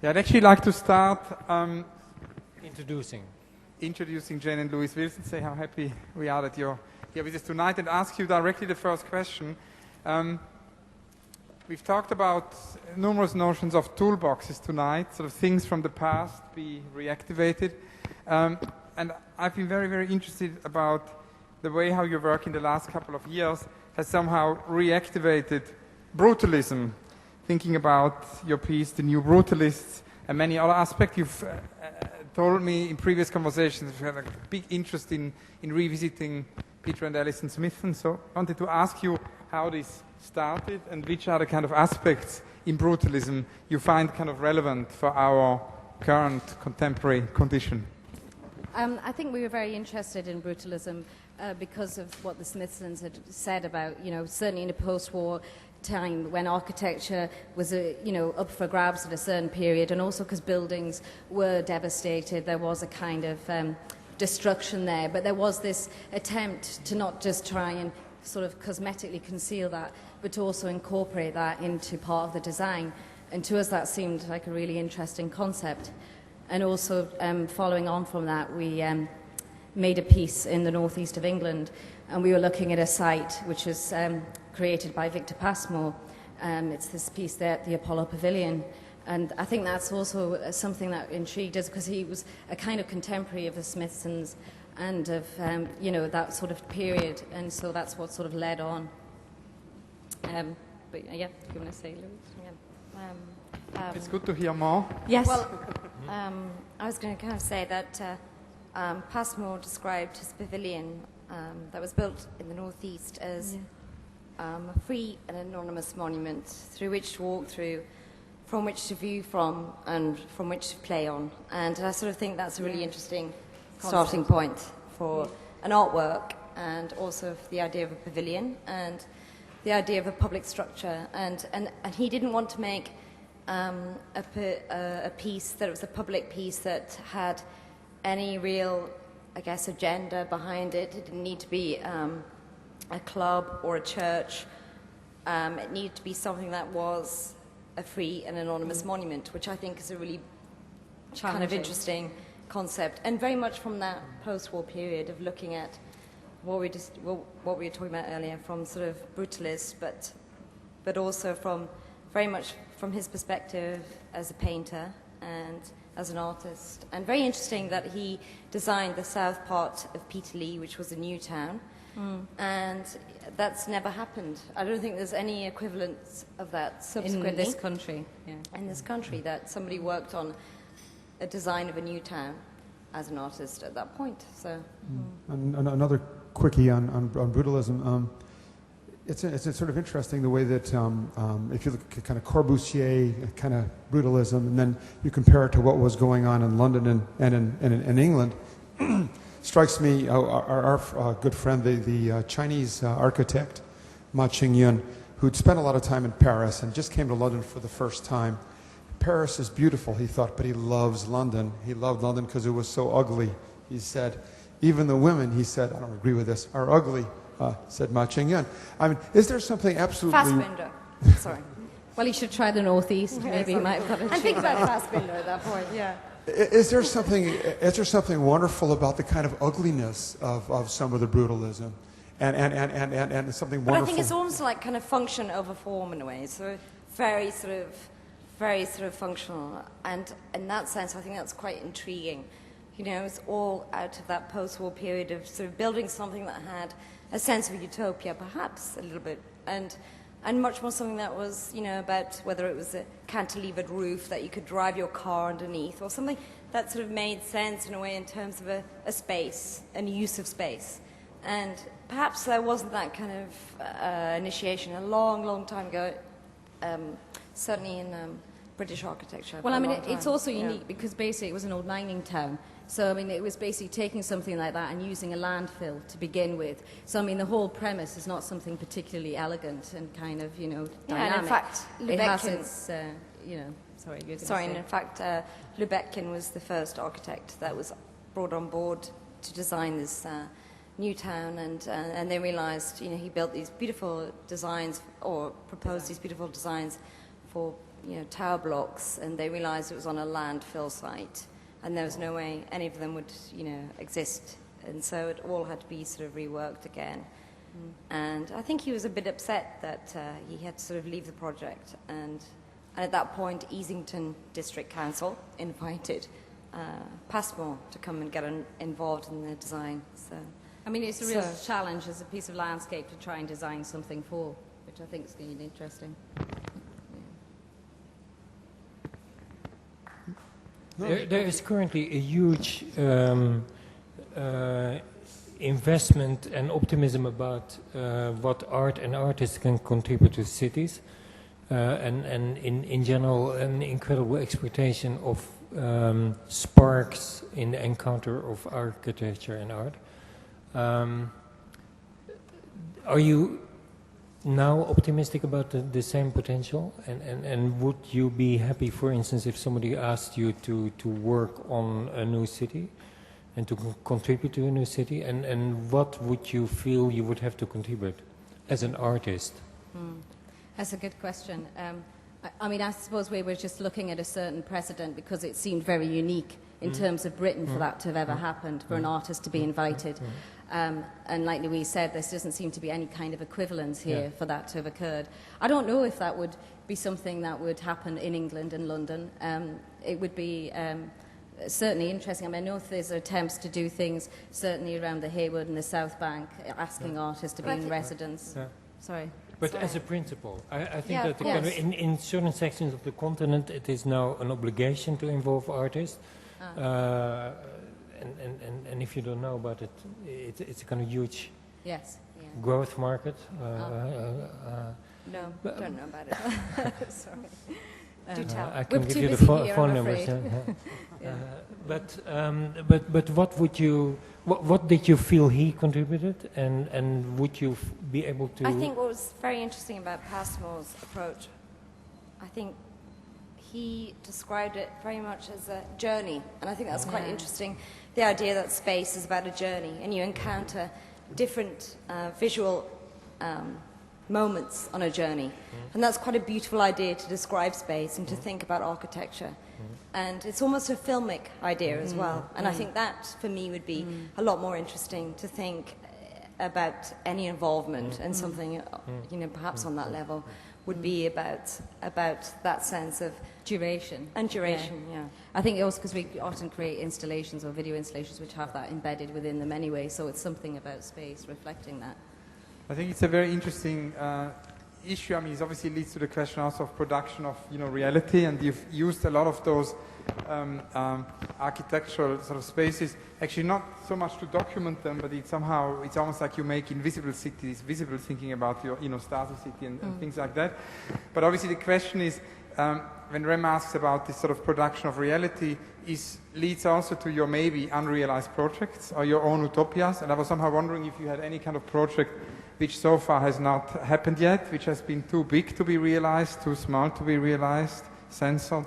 Yeah, I'd actually like to start Introducing Jane and Louise Wilson, say how happy we are that you're here with us tonight, and ask you directly the first question. We've talked about numerous notions of toolboxes tonight, sort of things from the past be reactivated. And I've been very, very interested about the way how your work in the last couple of years has somehow reactivated brutalism. Thinking about your piece, The New Brutalists, and many other aspects. You've told me in previous conversations you have a big interest in revisiting Peter and Alison Smithson. So I wanted to ask you how this started and which are the kind of aspects in brutalism you find kind of relevant for our current contemporary condition. I think we were very interested in brutalism because of what the Smithsons had said about, certainly in a post-war time when architecture was, up for grabs at a certain period, and also because buildings were devastated, there was a kind of destruction there. But there was this attempt to not just try and sort of cosmetically conceal that, but to also incorporate that into part of the design. And to us that seemed like a really interesting concept. And also, following on from that, we made a piece in the northeast of England, and we were looking at a site which was created by Victor Passmore. It's this piece there at the Apollo Pavilion. And I think that's also something that intrigued us, because he was a kind of contemporary of the Smithsons and of, that sort of period. And so that's what sort of led on. But yeah, do you want to say, Louise? Yeah. It's good to hear more. Yes. Well, I was going to kind of say that Passmore described his pavilion that was built in the northeast as a free and anonymous monument through which to walk through, from which to view from, and from which to play on. And I sort of think that's a really interesting starting point for an artwork, and also for the idea of a pavilion and the idea of a public structure. And he didn't want to make a piece that was a public piece that had any real, I guess, agenda behind it. It didn't need to be a club or a church. It needed to be something that was a free and anonymous monument, which I think is a really kind of interesting concept, and very much from that post-war period of looking at what we were talking about earlier, from sort of brutalist, but also from very much from his perspective as a painter and as an artist. And very interesting that he designed the south part of Peterlee, which was a new town, and that's never happened. I don't think there's any equivalent of that subsequently in this country. Yeah. In this country, that somebody worked on a design of a new town as an artist at that point. So, another quickie on brutalism. It's sort of interesting the way that if you look at kind of Corbusier kind of brutalism, and then you compare it to what was going on in London and in England, strikes me our good friend, the Chinese architect Ma Qingyun, who'd spent a lot of time in Paris and just came to London for the first time. Paris is beautiful, he thought, but he loves London. He loved London because it was so ugly. He said, even the women, he said, I don't agree with this, are ugly. Said Ma Qingyun. I mean, is there something absolutely... Fassbinder. Sorry. Well, he should try the northeast. Maybe he might have got a And think about Fassbinder at that point, yeah. Is there something wonderful about the kind of ugliness of some of the brutalism, and something wonderful? But I think it's almost like kind of function over form in a way. So very sort of functional, and in that sense, I think that's quite intriguing. It's all out of that post-war period of sort of building something that had a sense of utopia, perhaps a little bit, and much more something that was, about whether it was a cantilevered roof that you could drive your car underneath, or something that sort of made sense in a way in terms of a space and use of space. And perhaps there wasn't that kind of initiation a long, long time ago, certainly in British architecture. Well, I mean, it's also unique because basically it was an old mining town. So, I mean, it was basically taking something like that and using a landfill to begin with. So, I mean, the whole premise is not something particularly elegant and kind of, dynamic. Yeah, and in fact, it has its, sorry, you're going to say. And in fact, Lubetkin was the first architect that was brought on board to design this new town, and they realized, he built these beautiful designs, or proposed these beautiful designs for tower blocks, and they realized it was on a landfill site, and there was no way any of them would, exist. And so it all had to be sort of reworked again. And I think he was a bit upset that he had to sort of leave the project. And at that point, Easington District Council invited Passmore to come and get involved in the design. So, I mean, it's a real challenge as a piece of landscape to try and design something for, which I think is going to be interesting. There is currently a huge investment and optimism about what art and artists can contribute to cities, and in general an incredible exploitation of sparks in the encounter of architecture and art. Are you now optimistic about the same potential, and would you be happy, for instance, if somebody asked you to work on a new city and to contribute to a new city, and what would you feel you would have to contribute as an artist? That's a good question. I mean, I suppose we were just looking at a certain precedent because it seemed very unique in terms of Britain for that to have ever happened, for an artist to be invited. And like Louise said, there doesn't seem to be any kind of equivalence here for that to have occurred. I don't know if that would be something that would happen in England and London. It would be certainly interesting. I mean, I know there's attempts to do things certainly around the Haywood and the South Bank, asking artists to be in residence. Sorry. But as a principle, I think Yeah, that of course. in certain sections of the continent it is now an obligation to involve artists. And if you don't know about it, it's a kind of huge growth market. no, don't know about it. Sorry. Do tell. I can We're give too you the busy here, phone I'm numbers. afraid. But what did you feel he contributed, and would you be able to? I think what was very interesting about Passmore's approach, I think he described it very much as a journey, and I think that's quite interesting. The idea that space is about a journey, and you encounter different visual moments on a journey, and that's quite a beautiful idea to describe space and to think about architecture. And it's almost a filmic idea as well, and I think that for me would be a lot more interesting to think about any involvement and something, perhaps on that level would be about that sense of Duration. and duration. Yeah. I think also because we often create installations or video installations which have that embedded within them anyway, so it's something about space reflecting that. I think it's a very interesting issue. I mean, it obviously leads to the question also of production of reality, and you've used a lot of those architectural sort of spaces, actually not so much to document them, but it's almost like you make invisible cities visible, thinking about your Stasi City and things like that. But obviously the question is, when Rem asks about this sort of production of reality, leads also to your maybe unrealized projects or your own utopias. And I was somehow wondering if you had any kind of project which so far has not happened yet, which has been too big to be realized, too small to be realized, censored,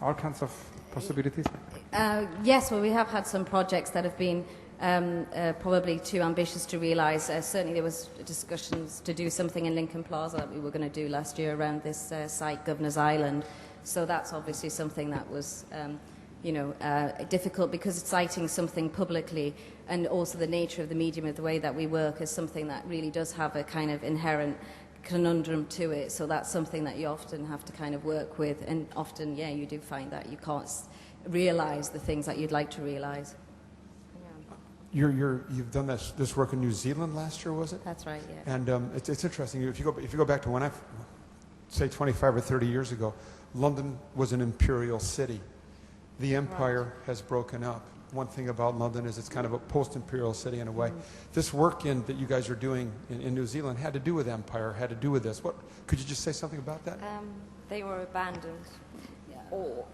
all kinds of possibilities. Yes, well, we have had some projects that have been probably too ambitious to realise. Certainly there was discussions to do something in Lincoln Plaza that we were going to do last year around this site, Governor's Island. So that's obviously something that was difficult because citing something publicly and also the nature of the medium of the way that we work is something that really does have a kind of inherent conundrum to it. So that's something that you often have to kind of work with, and often, you do find that you can't realise the things that you'd like to realise. You've done this work in New Zealand last year, was it? That's right, yeah. And it's interesting. If you go back to when say 25 or 30 years ago, London was an imperial city. The empire has broken up. One thing about London is it's kind of a post-imperial city in a way. This work that you guys are doing in New Zealand had to do with empire, had to do with this. What could you just say something about that? They were abandoned, or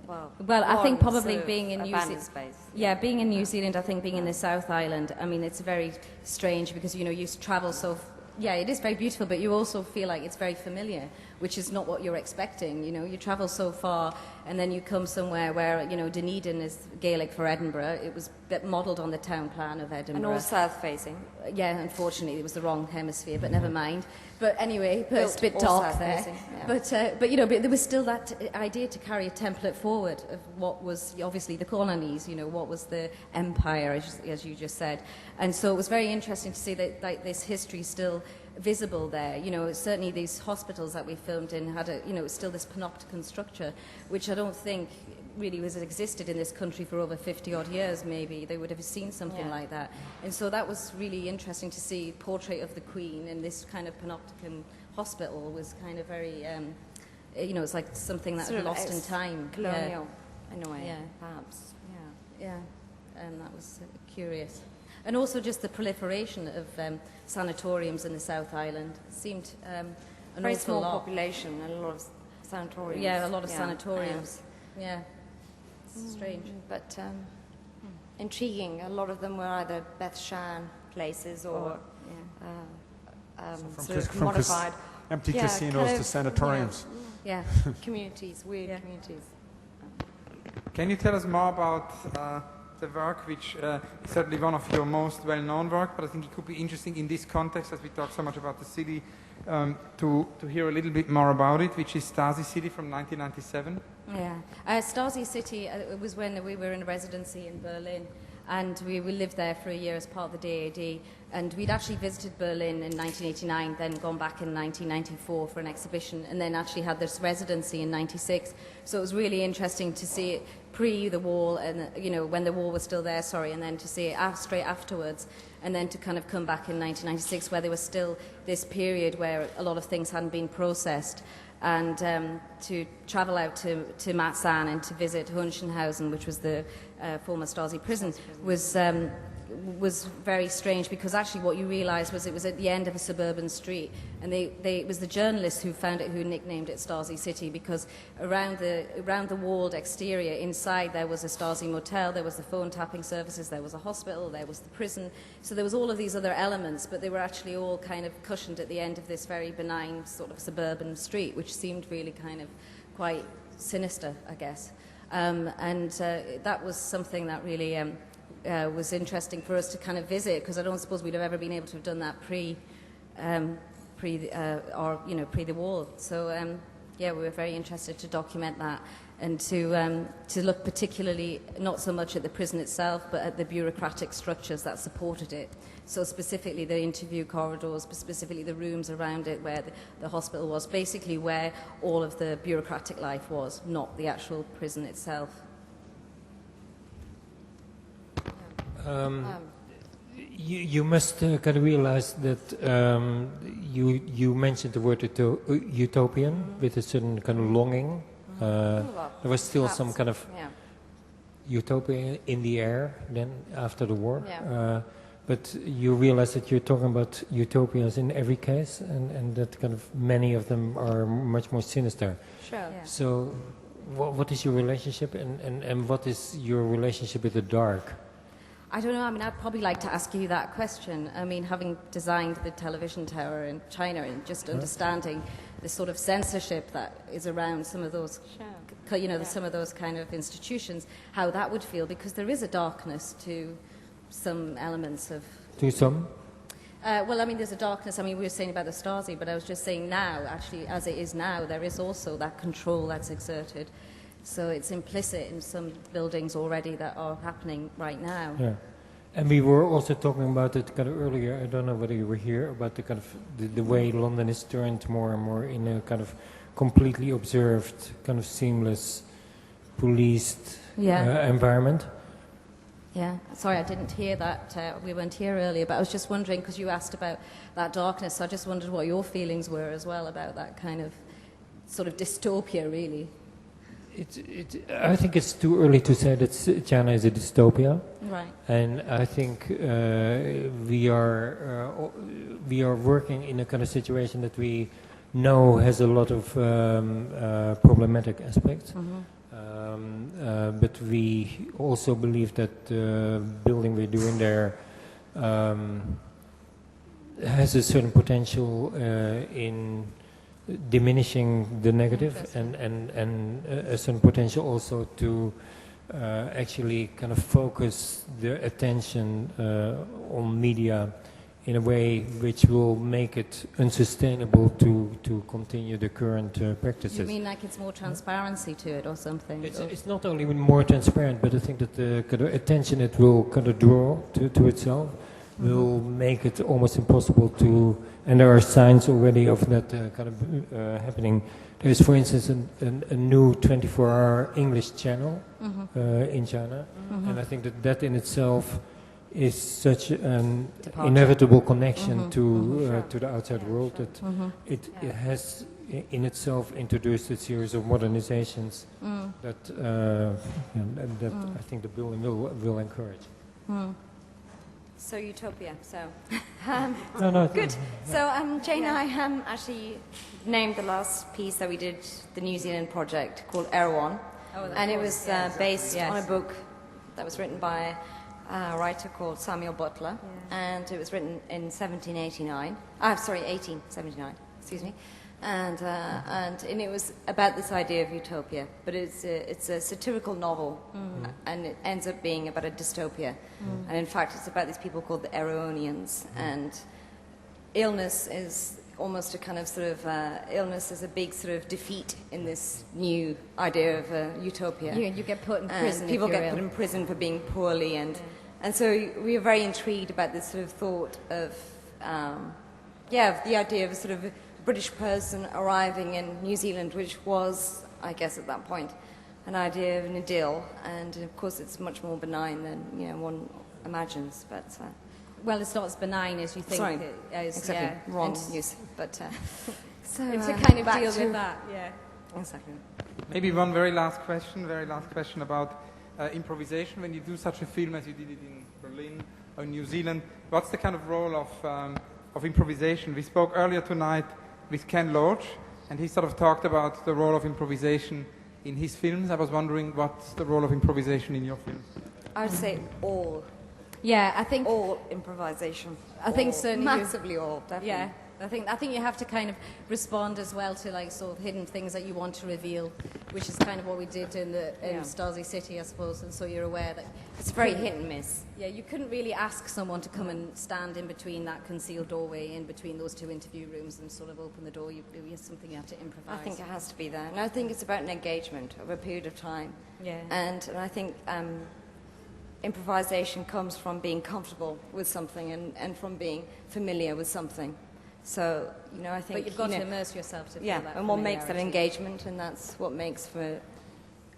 well, I think one probably sort of being in New abandoned Zealand. space. Yeah, being in New Zealand, I think being in the South Island, I mean, it's very strange because you travel so. Yeah, it is very beautiful, but you also feel like it's very familiar. which is not what you're expecting. You know, you travel so far and then you come somewhere where, you know, Dunedin is Gaelic for Edinburgh. It was modelled on the town plan of Edinburgh. And all south-facing. Yeah, unfortunately, it was the wrong hemisphere, but never mind. But anyway, but it's a bit All dark there. south-facing, yeah. But you know, but there was still that idea to carry a template forward of what was obviously the colonies. You know, what was the empire, as you just said. And so it was very interesting to see that like, this history still visible there. You know, certainly these hospitals that we filmed in had a, you know, still this panopticon structure, which I don't think really was existed in this country for over 50 odd years. Maybe they would have seen something like that. And so that was really interesting to see. Portrait of the Queen in this kind of panopticon hospital was kind of very you know, it's like something that Sort had of lost in time. Colonial, in a way, Yeah. perhaps. Yeah, and that was curious. And also just the proliferation of sanatoriums in the South Island. It seemed an Very awful small lot. population and a lot of sanatoriums. Yeah, a lot of Yeah, sanatoriums. Yeah, it's strange. But intriguing. A lot of them were either Beth Shan places or sort of from modified empty Yeah, casinos kind to of, sanatoriums. Yeah. communities, weird Yeah. communities. Can you tell us more about the work, which is certainly one of your most well-known work, but I think it could be interesting in this context, as we talk so much about the city, to hear a little bit more about it, which is Stasi City from 1997. Yeah. Stasi City, it was when we were in residency in Berlin, and we lived there for a year as part of the DAD, and we'd actually visited Berlin in 1989, then gone back in 1994 for an exhibition, and then actually had this residency in 96. So it was really interesting to see it pre the wall, and you know, when the wall was still there, and then to see it straight afterwards, and then to kind of come back in 1996 where there was still this period where a lot of things hadn't been processed. And to travel out to Marzahn and to visit Hohenschönhausen, which was the former Stasi prison, was very strange, because actually what you realised was it was at the end of a suburban street, and it was the journalists who found it, who nicknamed it Stasi City, because around the walled exterior inside there was a Stasi motel, there was the phone tapping services, there was a hospital, there was the prison, so there was all of these other elements, but they were actually all kind of cushioned at the end of this very benign sort of suburban street, which seemed really kind of quite sinister, I guess. And that was something that really was interesting for us to kind of visit, because I don't suppose we'd have ever been able to have done that pre the wall. So yeah, we were very interested to document that, and to look particularly not so much at the prison itself, but at the bureaucratic structures that supported it. So specifically the interview corridors, specifically the rooms around it where the hospital was, basically where all of the bureaucratic life was, not the actual prison itself. You must kind of realize that you mentioned the word utopian with a certain kind of longing. There was still Perhaps, some kind of utopia in the air then after the war. Yeah. But you realize that you're talking about utopias in every case, and that kind of many of them are much more sinister. Sure. Yeah. So what is your relationship, and what is your relationship with the dark? I don't know. I mean, I'd probably like to ask you that question. I mean, having designed the television tower in China and just understanding the sort of censorship that is around some of those, some of those kind of institutions, how that would feel, because there is a darkness to some elements of... To some? Well, I mean, there's a darkness. I mean, we were saying about the Stasi, but I was just saying now, actually, as it is now, there is also that control that's exerted. So it's implicit in some buildings already that are happening right now. Yeah. And we were also talking about it kind of earlier, I don't know whether you were here, about the kind of the way London is turned more and more in a kind of completely observed, kind of seamless, policed environment. Yeah, sorry, I didn't hear that. We weren't here earlier, but I was just wondering, because you asked about that darkness, so I just wondered what your feelings were as well about that kind of sort of dystopia, really. I think it's too early to say that China is a dystopia. Right. And I think we are working in a kind of situation that we know has a lot of problematic aspects. Mm-hmm. But we also believe that the building we're doing there has a certain potential in diminishing the negative and a certain potential also to actually kind of focus the attention on media in a way which will make it unsustainable to continue the current practices. You mean like it's more transparency to it or something? It's not only more transparent, but I think that the kind of attention it will kind of draw to itself will make it almost impossible to, and there are signs already of that kind of happening. There is, for instance, a new 24-hour English channel in China, and I think that in itself is such an inevitable connection to the outside world that it has in itself introduced a series of modernizations that I think the building will encourage. So utopia. So No, good. So Jane and I actually named the last piece that we did, the New Zealand project, called Erewhon, and it was based on a book that was written by a writer called Samuel Butler, and it was written in 1879. Excuse me. And it was about this idea of utopia, but it's a satirical novel, and it ends up being about a dystopia, and in fact it's about these people called the Erewhonians, and illness is almost a kind of sort of illness is a big sort of defeat in this new idea of utopia. You get put in prison. And people get put in prison for being poorly, and so we are very intrigued about this sort of thought of of the idea of a sort of British person arriving in New Zealand, which was, I guess, at that point, an idea of an idyll, and of course it's much more benign than one imagines. But well, it's not as benign as you think. Sorry, it is. exactly wrong use. But so to kind of back deal to with that. Yeah. Exactly. Maybe one very last question about improvisation. When you do such a film as you did it in Berlin or New Zealand, what's the kind of role of improvisation? We spoke earlier tonight with Ken Loach, and he sort of talked about the role of improvisation in his films. I was wondering, what's the role of improvisation in your films? I would say all. Yeah, I think all improvisation. I think certainly massively all. Definitely. Yeah, I think you have to kind of respond as well to like sort of hidden things that you want to reveal, which is kind of what we did in Stasi City, I suppose. And so you're aware that it's very hit and miss. Yeah, you couldn't really ask someone to come and stand in between that concealed doorway, in between those two interview rooms, and sort of open the door. It's something you have to improvise. I think it has to be there, and I think it's about an engagement of a period of time. Yeah, and I think. Improvisation comes from being comfortable with something and from being familiar with something. So, I think... But you've got to immerse yourself to feel that and what makes that engagement, and that's what makes for,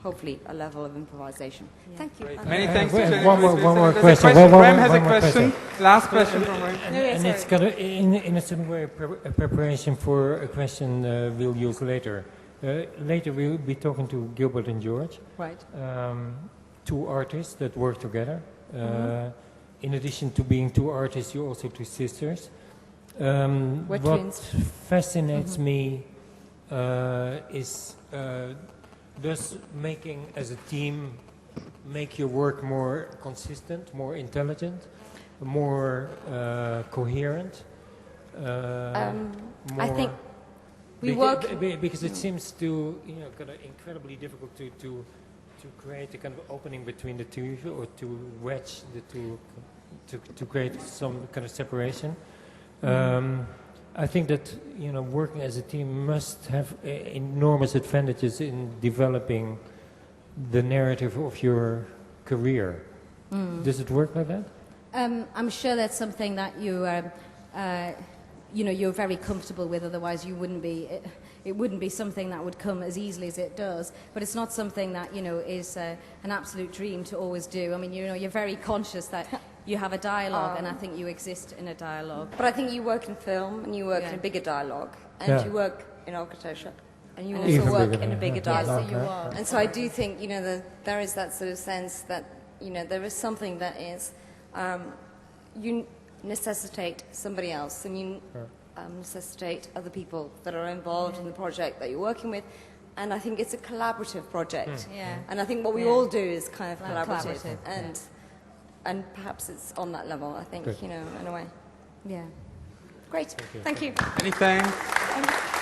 hopefully, a level of improvisation. Yeah. Thank you. Many thanks. One more question. Rem has a question. Last question from Rem. And it's kind of, in a certain way, a preparation for a question we'll use later. Later we'll be talking to Gilbert and George. Right. Two artists that work together. In addition to being two artists, you're also two sisters. What twins. Fascinates me is does making as a team make your work more consistent, more intelligent, more coherent? I think we work... Because it seems to, kind of incredibly difficult to create a kind of opening between the two, or to wedge the two, to create some kind of separation. I think that working as a team must have enormous advantages in developing the narrative of your career. Does it work like that? I'm sure that's something that you're very comfortable with. Otherwise, you wouldn't be. It wouldn't be something that would come as easily as it does. But it's not something that is an absolute dream to always do. I mean, you're very conscious that you have a dialogue, and I think you exist in a dialogue. But I think you work in film, and you work in a bigger dialogue, and you work in architecture, and you also work in a bigger dialogue. Yes, so you are. And so I do think there is that sort of sense that there is something that is you necessitate somebody else, and you necessitate other people that are involved in the project that you're working with. And I think it's a collaborative project. Yeah. And I think what we all do is kind of collaborative. And perhaps it's on that level, I think, in a way. Yeah. Great. Thank you. Many thanks.